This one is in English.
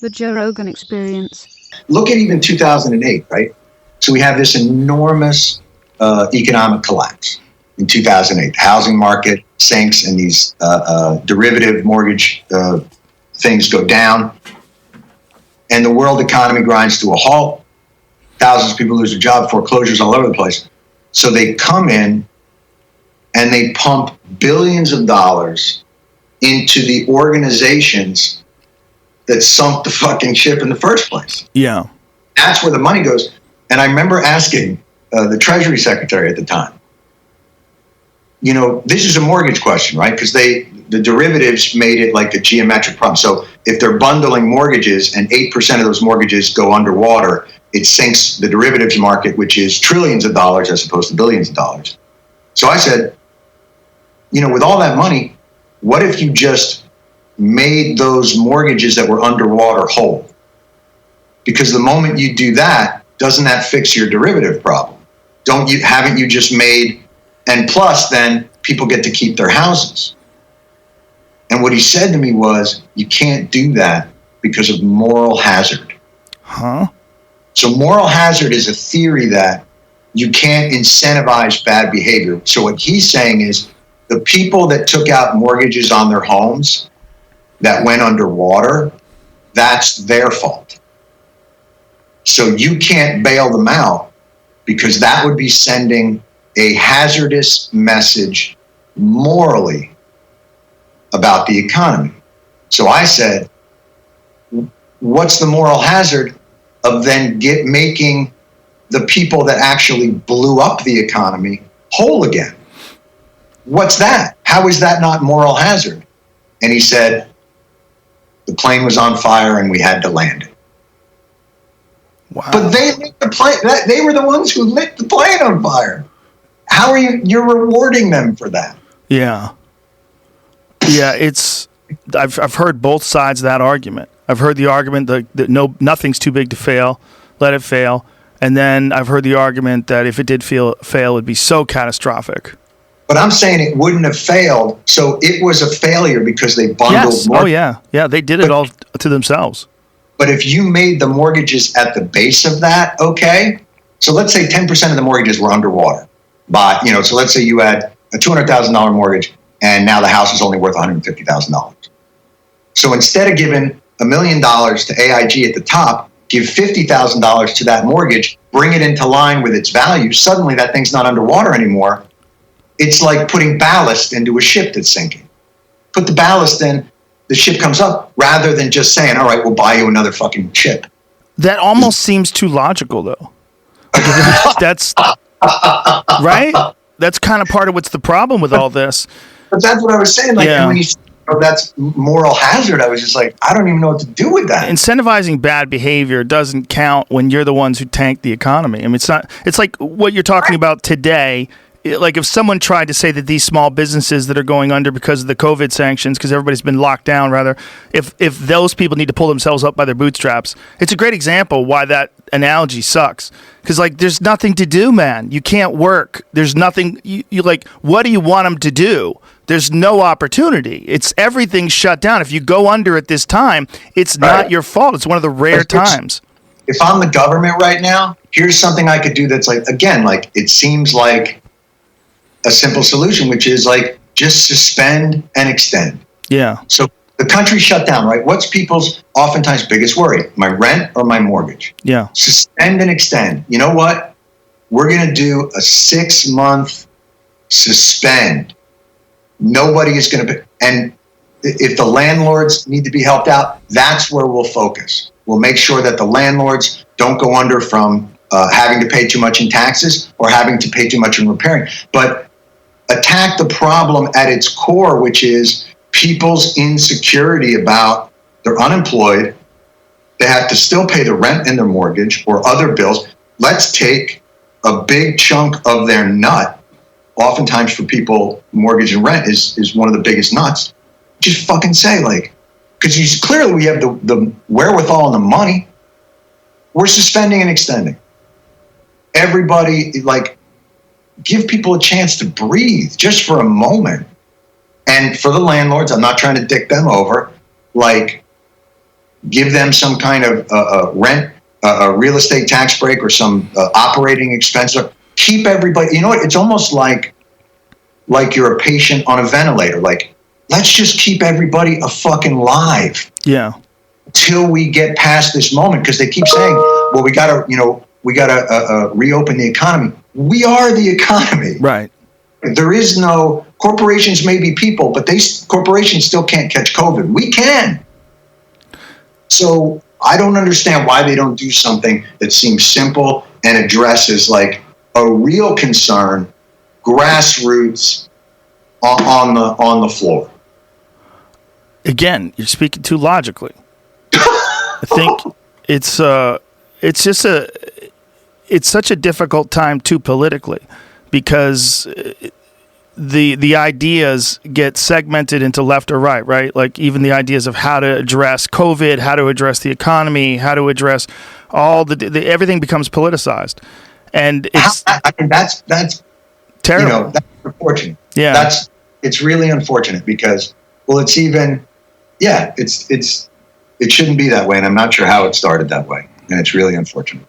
The Joe Rogan Experience. Look at even 2008, right? So we have this enormous economic collapse in 2008. The housing market sinks and these derivative mortgage things go down. And the world economy grinds to a halt. Thousands of people lose their job, foreclosures all over the place. So they come in and they pump billions of dollars into the organizations that sunk the fucking ship in the first place. Yeah. That's where the money goes. And I remember asking the Treasury Secretary at the time, you know, this is a mortgage question, right? Because the derivatives made it like a geometric problem. So if they're bundling mortgages and 8% of those mortgages go underwater, it sinks the derivatives market, which is trillions of dollars as opposed to billions of dollars. So I said, you know, with all that money, what if you just made those mortgages that were underwater whole? Because the moment you do that, doesn't that fix your derivative problem? Haven't you just made, and plus then people get to keep their houses. And what he said to me was, you can't do that because of moral hazard. Huh? So moral hazard is a theory that you can't incentivize bad behavior. So what he's saying is the people that took out mortgages on their homes that went underwater, that's their fault. So you can't bail them out because that would be sending a hazardous message morally about the economy. So I said, what's the moral hazard of then making the people that actually blew up the economy whole again? What's that? How is that not moral hazard? And he said, the plane was on fire and we had to land it. Wow. But they lit the plane. They were the ones who lit the plane on fire. How are you're rewarding them for that? Yeah. Yeah, I've heard both sides of that argument. I've heard the argument that nothing's too big to fail, let it fail. And then I've heard the argument that if it did fail, it would be so catastrophic. But I'm saying it wouldn't have failed. So it was a failure because they bundled yes. more. Oh, yeah. Yeah, they did it all to themselves. But if you made the mortgages at the base of that, okay. So let's say 10% of the mortgages were underwater. So let's say you had a $200,000 mortgage and now the house is only worth $150,000. So instead of giving $1 million to AIG at the top, give $50,000 to that mortgage, bring it into line with its value. Suddenly that thing's not underwater anymore. It's like putting ballast into a ship that's sinking. Put the ballast in, the ship comes up, rather than just saying, all right, we'll buy you another fucking ship. That almost seems too logical, though. That's right? That's kind of part of what's the problem with all this. But that's what I was saying. And when you said, that's moral hazard, I was just like, I don't even know what to do with that. Incentivizing bad behavior doesn't count when you're the ones who tank the economy. I mean, it's like what you're talking about today. Like if someone tried to say that these small businesses that are going under because of the COVID sanctions, because everybody's been locked down, rather, if those people need to pull themselves up by their bootstraps, it's a great example why that analogy sucks. Because there's nothing to do, man. You can't work. There's nothing. You what do you want them to do? There's no opportunity. It's everything's shut down. If you go under at this time, it's not your fault. It's one of the rare times. If I'm the government right now, here's something I could do that's it seems like a simple solution, which is just suspend and extend. Yeah. So the country's shut down, right? What's people's oftentimes biggest worry? My rent or my mortgage? Yeah. Suspend and extend. You know what? We're going to do a 6-month suspend. Nobody is going to, and if the landlords need to be helped out, that's where we'll focus. We'll make sure that the landlords don't go under from having to pay too much in taxes or having to pay too much in repairing. But attack the problem at its core, which is people's insecurity about they're unemployed, they have to still pay the rent and their mortgage or other bills. Let's take a big chunk of their nut. Oftentimes for people, mortgage and rent is one of the biggest nuts. Just fucking say because clearly we have the wherewithal and the money. We're suspending and extending. Everybody, give people a chance to breathe just for a moment. And for the landlords, I'm not trying to dick them over. give them some kind of rent, a real estate tax break, or some operating expense. Keep everybody. You know what? It's almost like you're a patient on a ventilator. Like, let's just keep everybody fucking alive. Yeah. Till we get past this moment, because they keep saying, well, we gotta reopen the economy. We are the economy. Right. There is no, corporations may be people, but corporations still can't catch COVID. We can. So I don't understand why they don't do something that seems simple and addresses like a real concern, grassroots, on the floor. Again, you're speaking too logically. I think it's such a difficult time too politically, because the ideas get segmented into left or right, right? Like even the ideas of how to address COVID, how to address the economy, how to address all the everything becomes politicized, and it's that's terrible. That's unfortunate. Yeah, it's really unfortunate because it shouldn't be that way, and I'm not sure how it started that way, and it's really unfortunate.